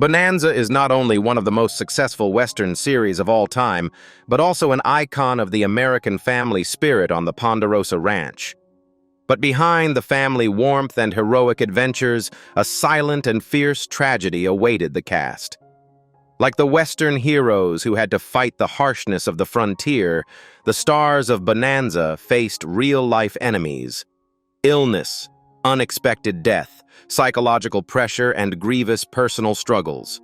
Bonanza is not only one of the most successful Western series of all time, but also an icon of the American family spirit on the Ponderosa Ranch. But behind the family warmth and heroic adventures, a silent and fierce tragedy awaited the cast. Like the Western heroes who had to fight the harshness of the frontier, the stars of Bonanza faced real-life enemies: illness, unexpected death, psychological pressure, and grievous personal struggles.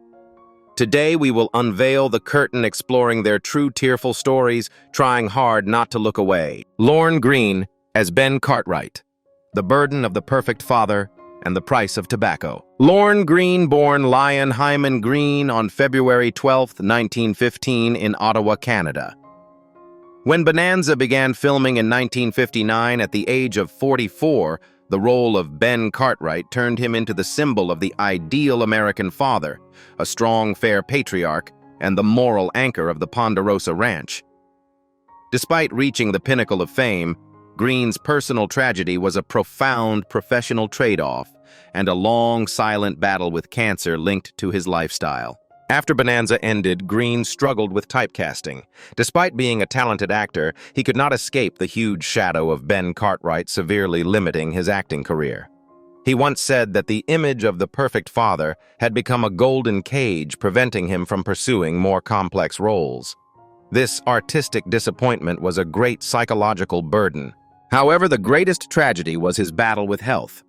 Today we will unveil the curtain, exploring their true tearful stories, trying hard not to look away. Lorne Greene as Ben Cartwright, the burden of the perfect father and the price of tobacco. Lorne Greene, born Lyon Hyman Greene on February 12, 1915 in Ottawa, Canada. When Bonanza began filming in 1959 at the age of 44, the role of Ben Cartwright turned him into the symbol of the ideal American father, a strong, fair patriarch, and the moral anchor of the Ponderosa Ranch. Despite reaching the pinnacle of fame, Greene's personal tragedy was a profound professional trade-off and a long, silent battle with cancer linked to his lifestyle. After Bonanza ended, Greene struggled with typecasting. Despite being a talented actor, he could not escape the huge shadow of Ben Cartwright, severely limiting his acting career. He once said that the image of the perfect father had become a golden cage, preventing him from pursuing more complex roles. This artistic disappointment was a great psychological burden. However, the greatest tragedy was his battle with health.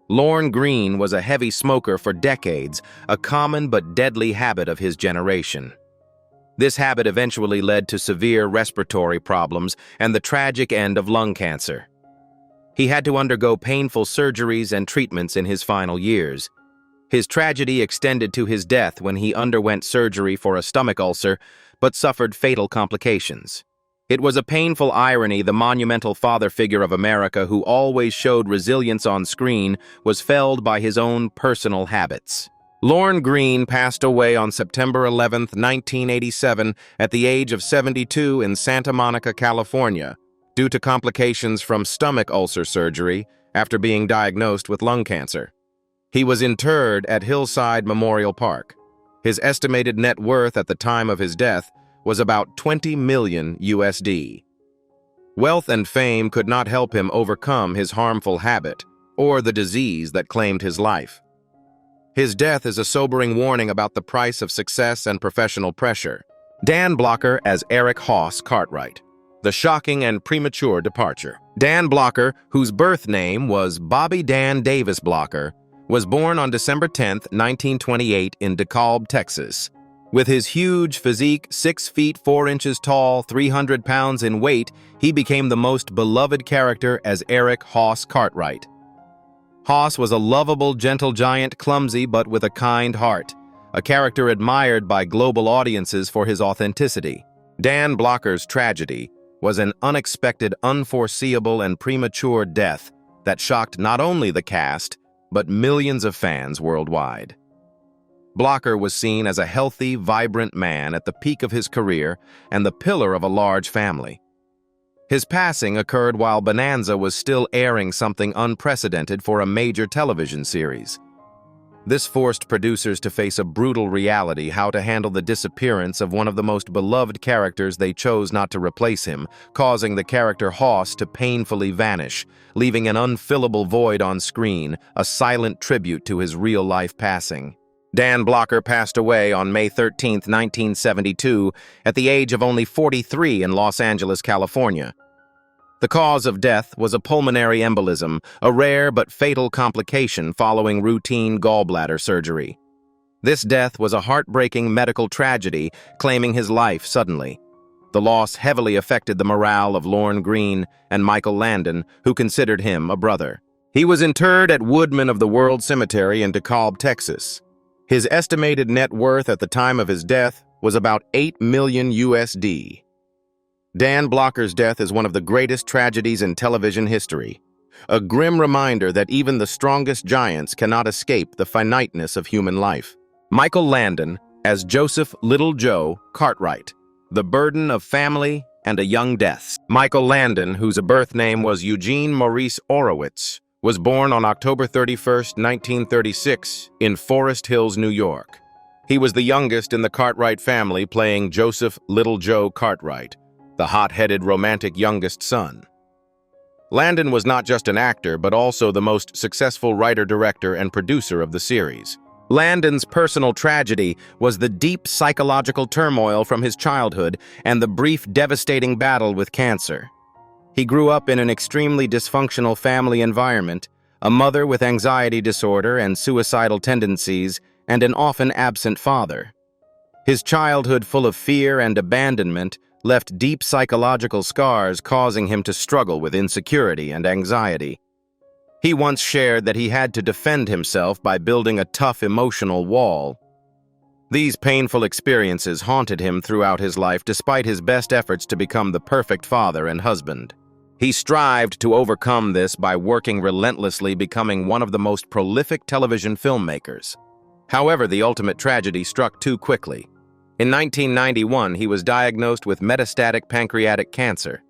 Lorne Greene was a heavy smoker for decades, a common but deadly habit of his generation. This habit eventually led to severe respiratory problems and the tragic end of lung cancer. He had to undergo painful surgeries and treatments in his final years. His tragedy extended to his death when he underwent surgery for a stomach ulcer, but suffered fatal complications. It was a painful irony the monumental father figure of America, who always showed resilience on screen, was felled by his own personal habits. Lorne Greene passed away on September 11, 1987, at the age of 72 in Santa Monica, California, due to complications from stomach ulcer surgery after being diagnosed with lung cancer. He was interred at Hillside Memorial Park. His estimated net worth at the time of his death was about $20 million USD. Wealth and fame could not help him overcome his harmful habit or the disease that claimed his life. His death is a sobering warning about the price of success and professional pressure. Dan Blocker as Eric Hoss Cartwright. The shocking and premature departure. Dan Blocker, whose birth name was Bobby Dan Davis Blocker, was born on December 10, 1928 in DeKalb, Texas. With his huge physique, 6 feet 4 inches tall, 300 pounds in weight, he became the most beloved character as Eric Hoss Cartwright. Hoss was a lovable, gentle giant, clumsy but with a kind heart, a character admired by global audiences for his authenticity. Dan Blocker's tragedy was an unexpected, unforeseeable, and premature death that shocked not only the cast, but millions of fans worldwide. Blocker was seen as a healthy, vibrant man at the peak of his career and the pillar of a large family. His passing occurred while Bonanza was still airing, something unprecedented for a major television series. This forced producers to face a brutal reality: how to handle the disappearance of one of the most beloved characters. They chose not to replace him, causing the character Hoss to painfully vanish, leaving an unfillable void on screen, a silent tribute to his real-life passing. Dan Blocker passed away on May 13, 1972, at the age of only 43 in Los Angeles, California. The cause of death was a pulmonary embolism, a rare but fatal complication following routine gallbladder surgery. This death was a heartbreaking medical tragedy, claiming his life suddenly. The loss heavily affected the morale of Lorne Greene and Michael Landon, who considered him a brother. He was interred at Woodman of the World Cemetery in DeKalb, Texas. His estimated net worth at the time of his death was about $8 million USD. Dan Blocker's death is one of the greatest tragedies in television history, a grim reminder that even the strongest giants cannot escape the finiteness of human life. Michael Landon as Joseph Little Joe Cartwright, the burden of family and a young death. Michael Landon, whose birth name was Eugene Maurice Orowitz, was born on October 31, 1936, in Forest Hills, New York. He was the youngest in the Cartwright family, playing Joseph Little Joe Cartwright, the hot-headed romantic youngest son. Landon was not just an actor, but also the most successful writer-director and producer of the series. Landon's personal tragedy was the deep psychological turmoil from his childhood and the brief, devastating battle with cancer. He grew up in an extremely dysfunctional family environment, a mother with anxiety disorder and suicidal tendencies, and an often absent father. His childhood, full of fear and abandonment, left deep psychological scars, causing him to struggle with insecurity and anxiety. He once shared that he had to defend himself by building a tough emotional wall. These painful experiences haunted him throughout his life, despite his best efforts to become the perfect father and husband. He strived to overcome this by working relentlessly, becoming one of the most prolific television filmmakers. However, the ultimate tragedy struck too quickly. In 1991, he was diagnosed with metastatic pancreatic cancer.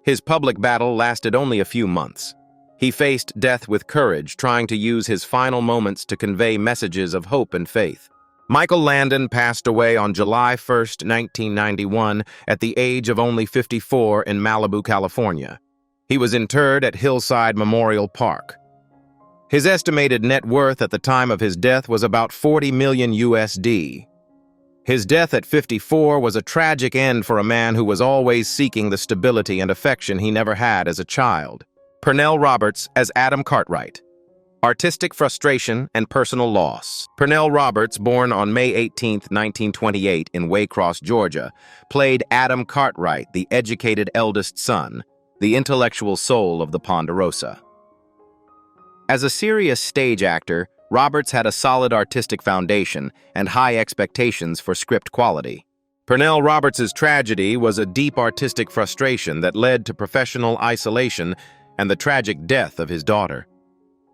His public battle lasted only a few months. He faced death with courage, trying to use his final moments to convey messages of hope and faith. Michael Landon passed away on July 1, 1991, at the age of only 54 in Malibu, California. He was interred at Hillside Memorial Park. His estimated net worth at the time of his death was about 40 million USD. His death at 54 was a tragic end for a man who was always seeking the stability and affection he never had as a child. Pernell Roberts as Adam Cartwright. Artistic frustration and personal loss. Pernell Roberts, born on May 18, 1928 in Waycross, Georgia, played Adam Cartwright, the educated eldest son, the intellectual soul of the Ponderosa. As a serious stage actor, Roberts had a solid artistic foundation and high expectations for script quality. Pernell Roberts's tragedy was a deep artistic frustration that led to professional isolation and the tragic death of his daughter.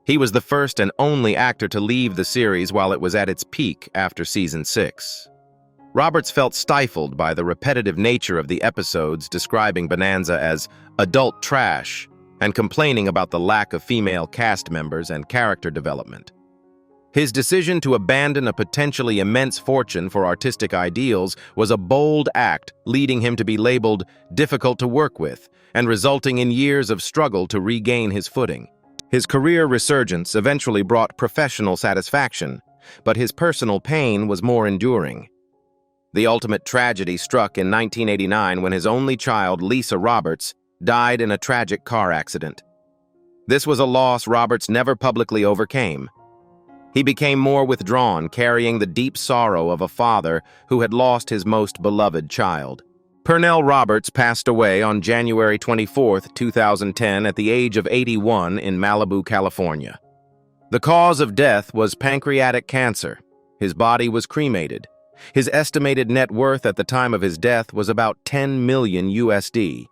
He was the first and only actor to leave the series while it was at its peak after season 6. Roberts felt stifled by the repetitive nature of the episodes, describing Bonanza as adult trash and complaining about the lack of female cast members and character development. His decision to abandon a potentially immense fortune for artistic ideals was a bold act, leading him to be labeled difficult to work with and resulting in years of struggle to regain his footing. His career resurgence eventually brought professional satisfaction, but his personal pain was more enduring. The ultimate tragedy struck in 1989 when his only child, Lisa Roberts, died in a tragic car accident. This was a loss Roberts never publicly overcame. He became more withdrawn, carrying the deep sorrow of a father who had lost his most beloved child. Pernell Roberts passed away on January 24, 2010, at the age of 81 in Malibu, California. The cause of death was pancreatic cancer. His body was cremated. His estimated net worth at the time of his death was about 10 million USD.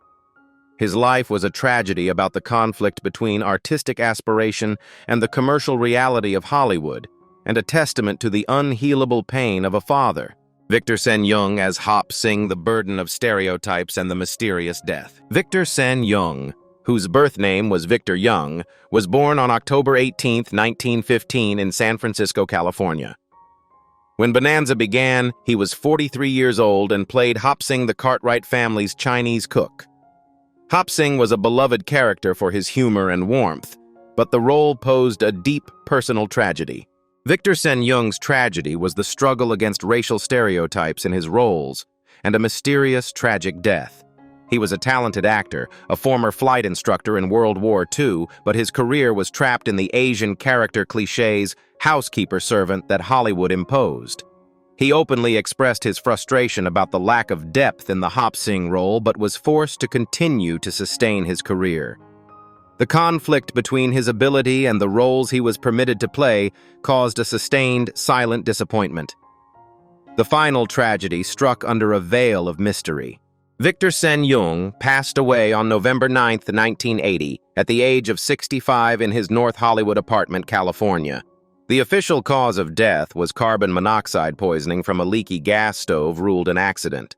His life was a tragedy about the conflict between artistic aspiration and the commercial reality of Hollywood, and a testament to the unhealable pain of a father. Victor Sen-Yung as Hop Sing, the burden of stereotypes and the mysterious death. Victor Sen-Yung, whose birth name was Victor Young, was born on October 18, 1915 in San Francisco, California. When Bonanza began, he was 43 years old and played Hop Sing, the Cartwright family's Chinese cook. Hop Sing was a beloved character for his humor and warmth, but the role posed a deep personal tragedy. Victor Sen-Yung's tragedy was the struggle against racial stereotypes in his roles and a mysterious, tragic death. He was a talented actor, a former flight instructor in World War II, but his career was trapped in the Asian character clichés, housekeeper servant that Hollywood imposed. He openly expressed his frustration about the lack of depth in the Hop Sing role, but was forced to continue to sustain his career. The conflict between his ability and the roles he was permitted to play caused a sustained, silent disappointment. The final tragedy struck under a veil of mystery. Victor Sen-Yung passed away on November 9, 1980, at the age of 65 in his North Hollywood apartment, California. The official cause of death was carbon monoxide poisoning from a leaky gas stove, ruled an accident.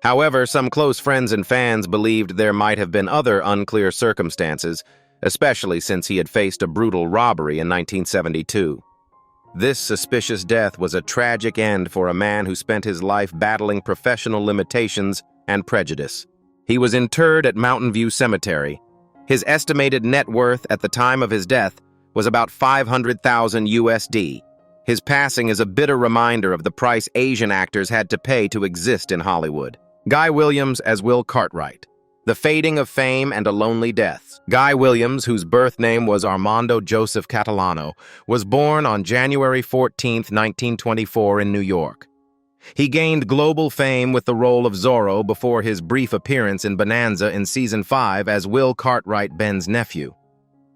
However, some close friends and fans believed there might have been other unclear circumstances, especially since he had faced a brutal robbery in 1972. This suspicious death was a tragic end for a man who spent his life battling professional limitations and prejudice. He was interred at Mountain View Cemetery. His estimated net worth at the time of his death was about $500,000 USD. His passing is a bitter reminder of the price Asian actors had to pay to exist in Hollywood. Guy Williams as Will Cartwright. The fading of fame and a lonely death. Guy Williams, whose birth name was Armando Joseph Catalano, was born on January 14, 1924 in New York. He gained global fame with the role of Zorro before his brief appearance in Bonanza in Season 5 as Will Cartwright, Ben's nephew.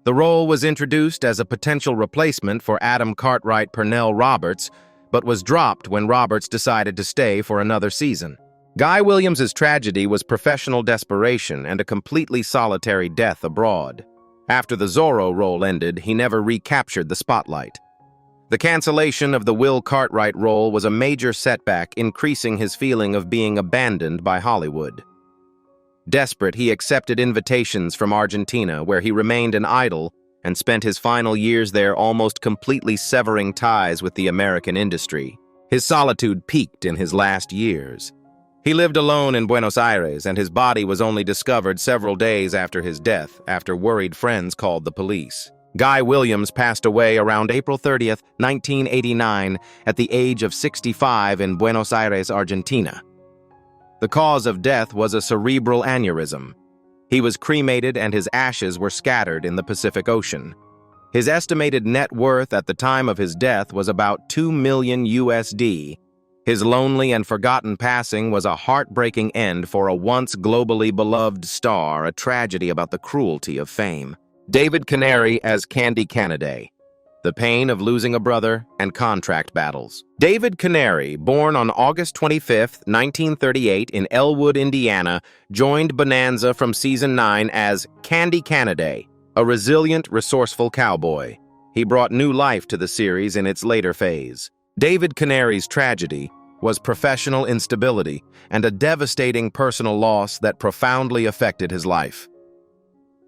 The role was introduced as a potential replacement for Adam Cartwright Pernell Roberts, but was dropped when Roberts decided to stay for another season. Guy Williams's tragedy was professional desperation and a completely solitary death abroad. After the Zorro role ended, he never recaptured the spotlight. The cancellation of the Will Cartwright role was a major setback, increasing his feeling of being abandoned by Hollywood. Desperate, he accepted invitations from Argentina, where he remained an idol and spent his final years there almost completely severing ties with the American industry. His solitude peaked in his last years. He lived alone in Buenos Aires, and his body was only discovered several days after his death, after worried friends called the police. Guy Williams passed away around April 30th, 1989, at the age of 65 in Buenos Aires, Argentina. The cause of death was a cerebral aneurysm. He was cremated and his ashes were scattered in the Pacific Ocean. His estimated net worth at the time of his death was about $2 million USD. His lonely and forgotten passing was a heartbreaking end for a once globally beloved star, a tragedy about the cruelty of fame. David Canary as Canaday. The pain of losing a brother and contract battles. David Canary, born on August 25, 1938 in Elwood, Indiana, joined Bonanza from Season 9 as Canaday, a resilient, resourceful cowboy. He brought new life to the series in its later phase. David Canary's tragedy was professional instability and a devastating personal loss that profoundly affected his life.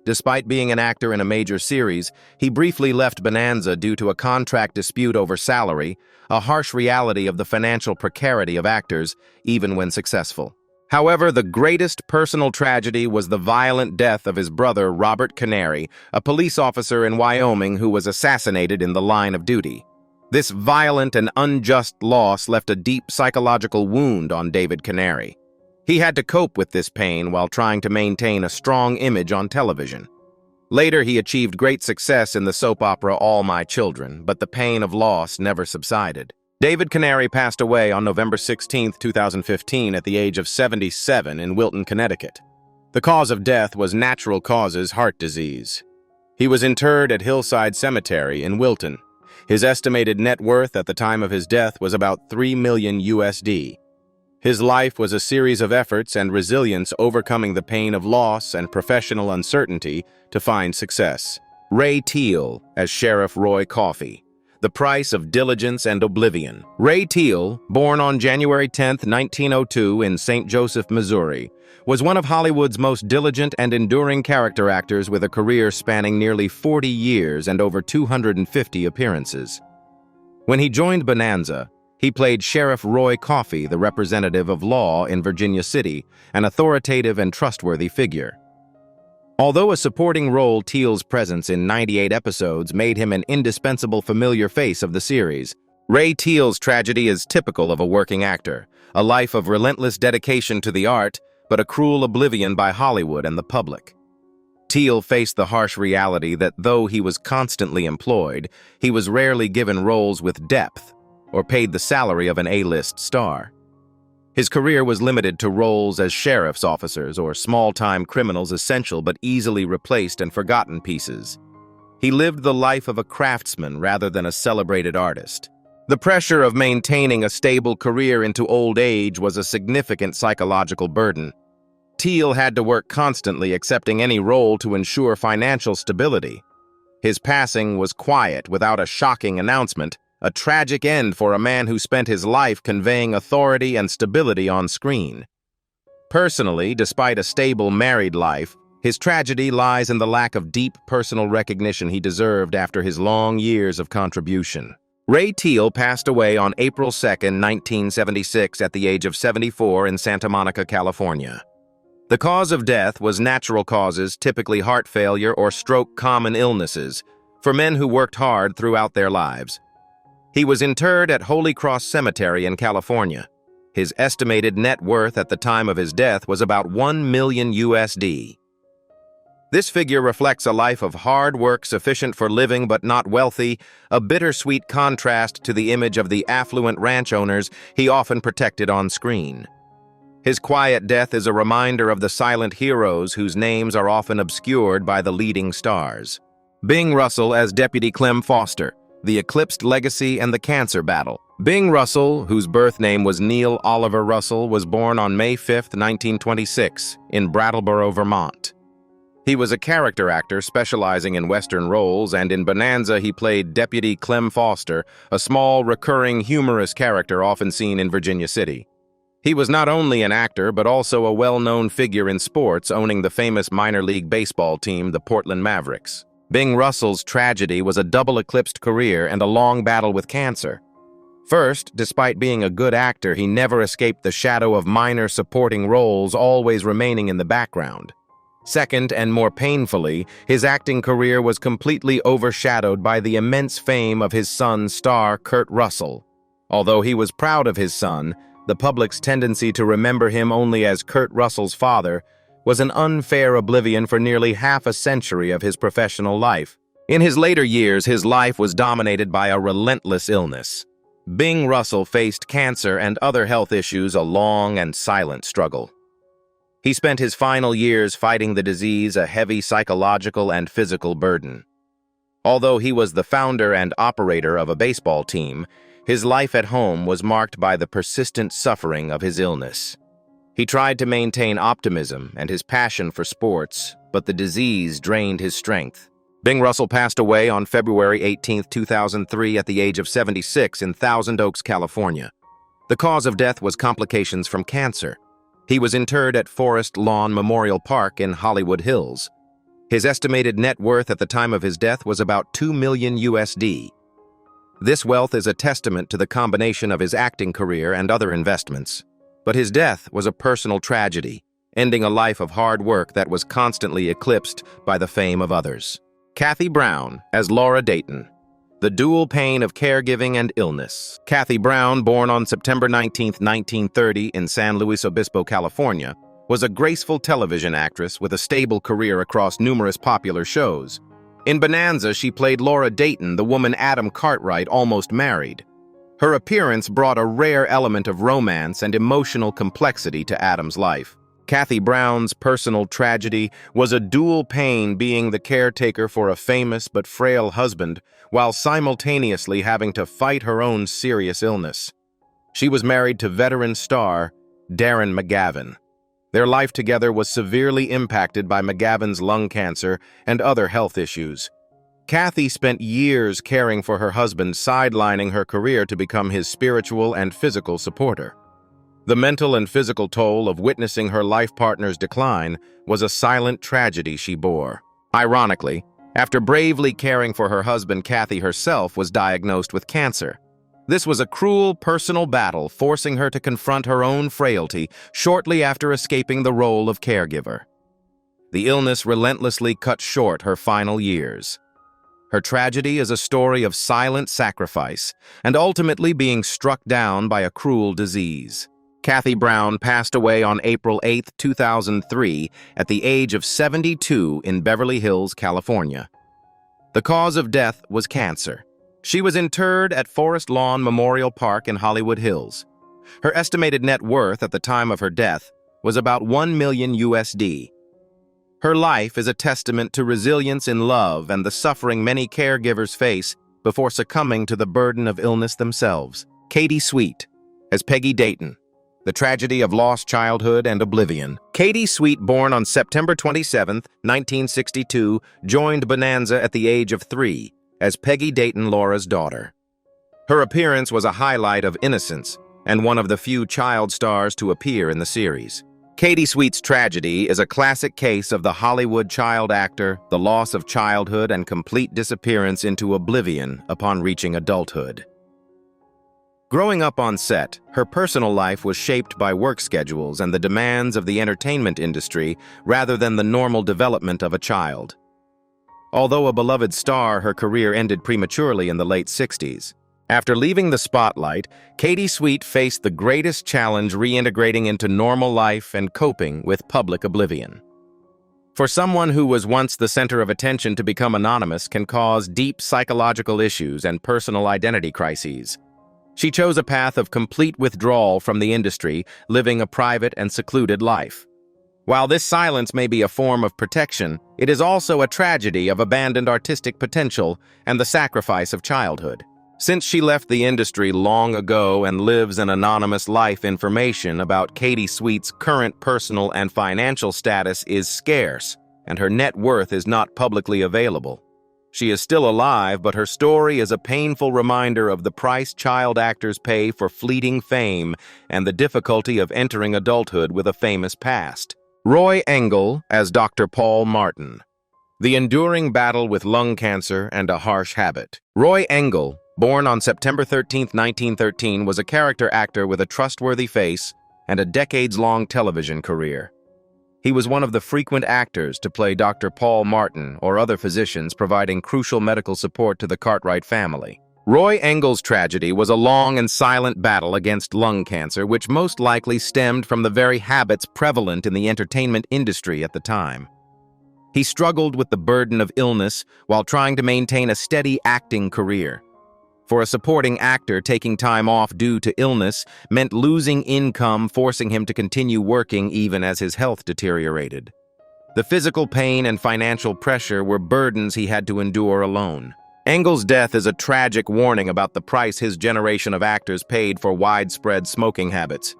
Despite being an actor in a major series, he briefly left Bonanza due to a contract dispute over salary, a harsh reality of the financial precarity of actors, even when successful. However, the greatest personal tragedy was the violent death of his brother, Robert Canary, a police officer in Wyoming who was assassinated in the line of duty. This violent and unjust loss left a deep psychological wound on David Canary. He had to cope with this pain while trying to maintain a strong image on television. Later, he achieved great success in the soap opera All My Children, but the pain of loss never subsided. David Canary passed away on November 16, 2015, at the age of 77 in Wilton, Connecticut. The cause of death was natural causes heart disease. He was interred at Hillside Cemetery in Wilton. His estimated net worth at the time of his death was about $3 million USD. His life was a series of efforts and resilience overcoming the pain of loss and professional uncertainty to find success. Teal as Sheriff Roy Coffey. The price of diligence and oblivion. Teal, born on January 10, 1902 in St. Joseph, Missouri, was one of Hollywood's most diligent and enduring character actors with a career spanning nearly 40 years and over 250 appearances. When he joined Bonanza, he played Sheriff Roy Coffey, the representative of law in Virginia City, an authoritative and trustworthy figure. Although a supporting role, Teal's presence in 98 episodes made him an indispensable familiar face of the series. Teal's tragedy is typical of a working actor, a life of relentless dedication to the art, but a cruel oblivion by Hollywood and the public. Teal faced the harsh reality that though he was constantly employed, he was rarely given roles with depth or paid the salary of an A-list star. His career was limited to roles as sheriff's officers or small-time criminals, essential but easily replaced and forgotten pieces. He lived the life of a craftsman rather than a celebrated artist. The pressure of maintaining a stable career into old age was a significant psychological burden. Teal had to work constantly accepting any role to ensure financial stability. His passing was quiet without a shocking announcement, a tragic end for a man who spent his life conveying authority and stability on screen. Personally, despite a stable married life, his tragedy lies in the lack of deep personal recognition he deserved after his long years of contribution. Ray Teal passed away on April 2, 1976 at the age of 74 in Santa Monica, California. The cause of death was natural causes, typically heart failure or stroke, common illnesses, for men who worked hard throughout their lives. He was interred at Holy Cross Cemetery in California. His estimated net worth at the time of his death was about $1 million USD. This figure reflects a life of hard work sufficient for living but not wealthy, a bittersweet contrast to the image of the affluent ranch owners he often protected on screen. His quiet death is a reminder of the silent heroes whose names are often obscured by the leading stars. Bing Russell as Deputy Clem Foster, The Eclipsed Legacy and the Cancer Battle. Bing Russell, whose birth name was Neil Oliver Russell, was born on May 5, 1926, in Brattleboro, Vermont. He was a character actor specializing in Western roles, and in Bonanza he played Deputy Clem Foster, a small, recurring, humorous character often seen in Virginia City. He was not only an actor, but also a well-known figure in sports, owning the famous minor league baseball team, the Portland Mavericks. Bing Russell's tragedy was a double-eclipsed career and a long battle with cancer. First, despite being a good actor, he never escaped the shadow of minor supporting roles, always remaining in the background. Second, and more painfully, his acting career was completely overshadowed by the immense fame of his son's star, Kurt Russell. Although he was proud of his son, the public's tendency to remember him only as Kurt Russell's father was an unfair oblivion for nearly half a century of his professional life. In his later years, his life was dominated by a relentless illness. Bing Russell faced cancer and other health issues, a long and silent struggle. He spent his final years fighting the disease, a heavy psychological and physical burden. Although he was the founder and operator of a baseball team, his life at home was marked by the persistent suffering of his illness. He tried to maintain optimism and his passion for sports, but the disease drained his strength. Bing Russell passed away on February 18, 2003 at the age of 76 in Thousand Oaks, California. The cause of death was complications from cancer. He was interred at Forest Lawn Memorial Park in Hollywood Hills. His estimated net worth at the time of his death was about $2 million USD. This wealth is a testament to the combination of his acting career and other investments. But his death was a personal tragedy, ending a life of hard work that was constantly eclipsed by the fame of others. Kathie Browne as Laura Dayton. The dual pain of caregiving and illness. Kathie Browne, born on September 19, 1930 in San Luis Obispo, California, was a graceful television actress with a stable career across numerous popular shows. In Bonanza, she played Laura Dayton, the woman Adam Cartwright almost married. Her appearance brought a rare element of romance and emotional complexity to Adam's life. Kathie Browne's personal tragedy was a dual pain, being the caretaker for a famous but frail husband, while simultaneously having to fight her own serious illness. She was married to veteran star Darren McGavin. Their life together was severely impacted by McGavin's lung cancer and other health issues. Kathie spent years caring for her husband, sidelining her career to become his spiritual and physical supporter. The mental and physical toll of witnessing her life partner's decline was a silent tragedy she bore. Ironically, after bravely caring for her husband, Kathie herself was diagnosed with cancer. This was a cruel personal battle, forcing her to confront her own frailty shortly after escaping the role of caregiver. The illness relentlessly cut short her final years. Her tragedy is a story of silent sacrifice and ultimately being struck down by a cruel disease. Kathie Browne passed away on April 8, 2003, at the age of 72 in Beverly Hills, California. The cause of death was cancer. She was interred at Forest Lawn Memorial Park in Hollywood Hills. Her estimated net worth at the time of her death was about $1 million USD. Her life is a testament to resilience in love and the suffering many caregivers face before succumbing to the burden of illness themselves. Katie Sweet as Peggy Dayton. The tragedy of lost childhood and oblivion. Katie Sweet, born on September 27, 1962, joined Bonanza at the age of 3 as Peggy Dayton, Laura's daughter. Her appearance was a highlight of innocence and one of the few child stars to appear in the series. Katie Sweet's tragedy is a classic case of the Hollywood child actor, the loss of childhood and complete disappearance into oblivion upon reaching adulthood. Growing up on set, her personal life was shaped by work schedules and the demands of the entertainment industry rather than the normal development of a child. Although a beloved star, her career ended prematurely in the late 60s. After leaving the spotlight, Katie Sweet faced the greatest challenge reintegrating into normal life and coping with public oblivion. For someone who was once the center of attention to become anonymous can cause deep psychological issues and personal identity crises. She chose a path of complete withdrawal from the industry, living a private and secluded life. While this silence may be a form of protection, it is also a tragedy of abandoned artistic potential and the sacrifice of childhood. Since she left the industry long ago and lives an anonymous life, information about Katie Sweet's current personal and financial status is scarce, and her net worth is not publicly available. She is still alive, but her story is a painful reminder of the price child actors pay for fleeting fame and the difficulty of entering adulthood with a famous past. Roy Engel as Dr. Paul Martin. The enduring battle with lung cancer and a harsh habit. Roy Engel, born on September 13, 1913, was a character actor with a trustworthy face and a decades-long television career. He was one of the frequent actors to play Dr. Paul Martin or other physicians providing crucial medical support to the Cartwright family. Roy Engel's tragedy was a long and silent battle against lung cancer, which most likely stemmed from the very habits prevalent in the entertainment industry at the time. He struggled with the burden of illness while trying to maintain a steady acting career. For a supporting actor, taking time off due to illness meant losing income, forcing him to continue working even as his health deteriorated. The physical pain and financial pressure were burdens he had to endure alone. Engel's death is a tragic warning about the price his generation of actors paid for widespread smoking habits.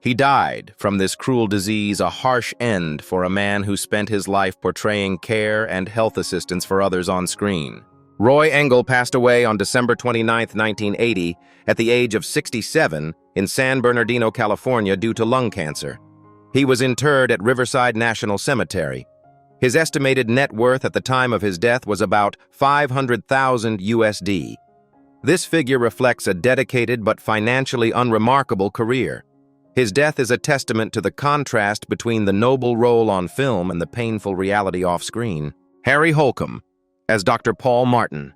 He died from this cruel disease, a harsh end for a man who spent his life portraying care and health assistance for others on screen. Roy Engel passed away on December 29, 1980, at the age of 67 in San Bernardino, California, due to lung cancer. He was interred at Riverside National Cemetery. His estimated net worth at the time of his death was about $500,000 USD. This figure reflects a dedicated but financially unremarkable career. His death is a testament to the contrast between the noble role on film and the painful reality off-screen. Harry Holcombe as Dr. Paul Martin,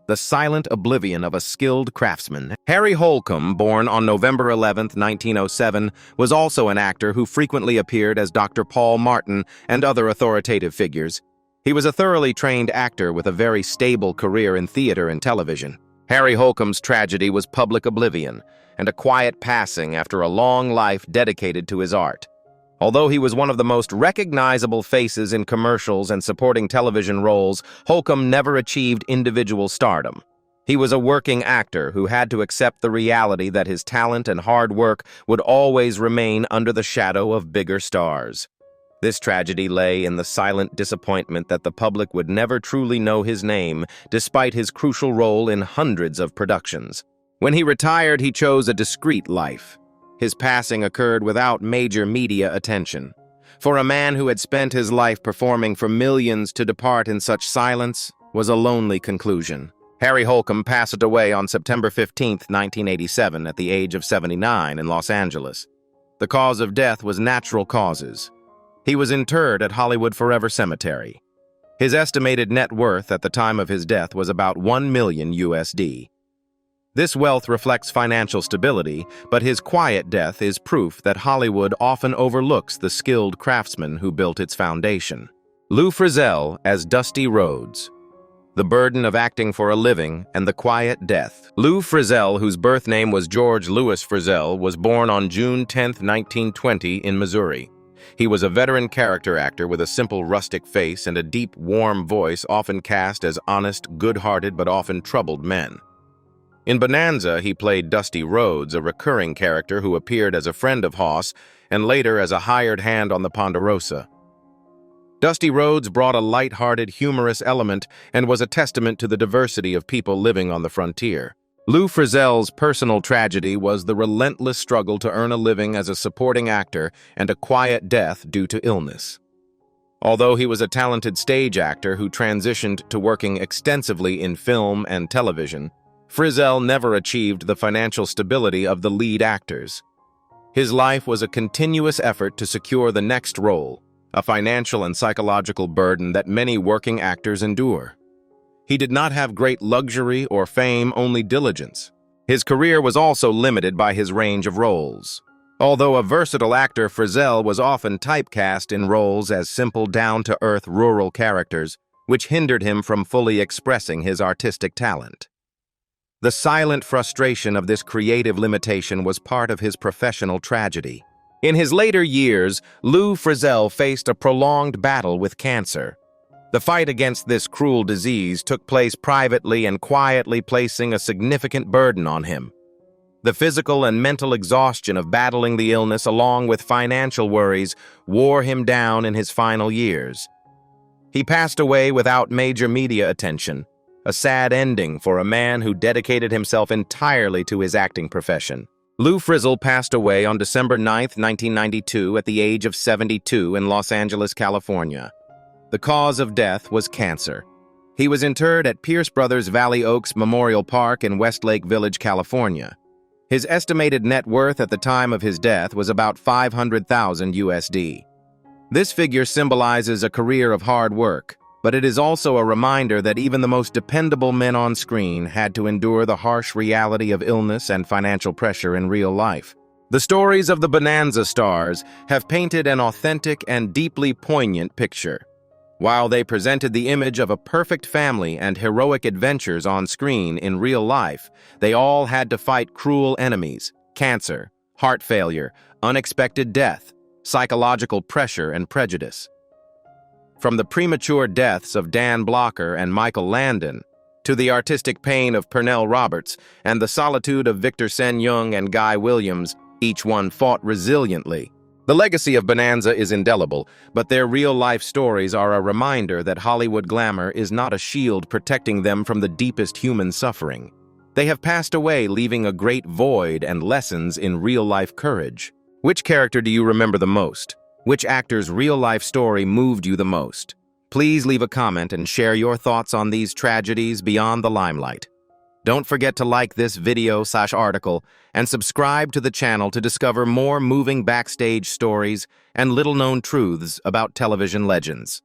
the silent oblivion of a skilled craftsman. Harry Holcombe, born on November 11, 1907, was also an actor who frequently appeared as Dr. Paul Martin and other authoritative figures. He was a thoroughly trained actor with a very stable career in theater and television. Harry Holcombe's tragedy was public oblivion and a quiet passing after a long life dedicated to his art. Although he was one of the most recognizable faces in commercials and supporting television roles, Holcombe never achieved individual stardom. He was a working actor who had to accept the reality that his talent and hard work would always remain under the shadow of bigger stars. This tragedy lay in the silent disappointment that the public would never truly know his name, despite his crucial role in hundreds of productions. When he retired, he chose a discreet life. His passing occurred without major media attention. For a man who had spent his life performing for millions, to depart in such silence was a lonely conclusion. Harry Holcombe passed away on September 15, 1987, at the age of 79 in Los Angeles. The cause of death was natural causes. He was interred at Hollywood Forever Cemetery. His estimated net worth at the time of his death was about $1 million USD. This wealth reflects financial stability, but his quiet death is proof that Hollywood often overlooks the skilled craftsman who built its foundation. Lou Frizzell as Dusty Rhodes. The burden of acting for a living and the quiet death. Lou Frizzell, whose birth name was George Louis Frizzell, was born on June 10, 1920 in Missouri. He was a veteran character actor with a simple rustic face and a deep, warm voice, often cast as honest, good-hearted, but often troubled men. In Bonanza, he played Dusty Rhodes, a recurring character who appeared as a friend of Hoss and later as a hired hand on the Ponderosa. Dusty Rhodes brought a light-hearted, humorous element and was a testament to the diversity of people living on the frontier. Lou Frizzell's personal tragedy was the relentless struggle to earn a living as a supporting actor and a quiet death due to illness. Although he was a talented stage actor who transitioned to working extensively in film and television, Frizzell never achieved the financial stability of the lead actors. His life was a continuous effort to secure the next role, a financial and psychological burden that many working actors endure. He did not have great luxury or fame, only diligence. His career was also limited by his range of roles. Although a versatile actor, Frizzell was often typecast in roles as simple, down-to-earth rural characters, which hindered him from fully expressing his artistic talent. The silent frustration of this creative limitation was part of his professional tragedy. In his later years, Lou Frizzell faced a prolonged battle with cancer. The fight against this cruel disease took place privately and quietly, placing a significant burden on him. The physical and mental exhaustion of battling the illness, along with financial worries, wore him down in his final years. He passed away without major media attention, a sad ending for a man who dedicated himself entirely to his acting profession. Lou Frizzell passed away on December 9, 1992, at the age of 72 in Los Angeles, California. The cause of death was cancer. He was interred at Pierce Brothers Valley Oaks Memorial Park in Westlake Village, California. His estimated net worth at the time of his death was about $500,000 USD. This figure symbolizes a career of hard work, but it is also a reminder that even the most dependable men on screen had to endure the harsh reality of illness and financial pressure in real life. The stories of the Bonanza stars have painted an authentic and deeply poignant picture. While they presented the image of a perfect family and heroic adventures on screen in real life, they all had to fight cruel enemies: cancer, heart failure, unexpected death, psychological pressure, and prejudice. From the premature deaths of Dan Blocker and Michael Landon, to the artistic pain of Pernell Roberts and the solitude of Victor Sen Young and Guy Williams, each one fought resiliently. The legacy of Bonanza is indelible, but their real-life stories are a reminder that Hollywood glamour is not a shield protecting them from the deepest human suffering. They have passed away, leaving a great void and lessons in real-life courage. Which character do you remember the most? Which actor's real-life story moved you the most? Please leave a comment and share your thoughts on these tragedies beyond the limelight. Don't forget to like this video/article and subscribe to the channel to discover more moving backstage stories and little-known truths about television legends.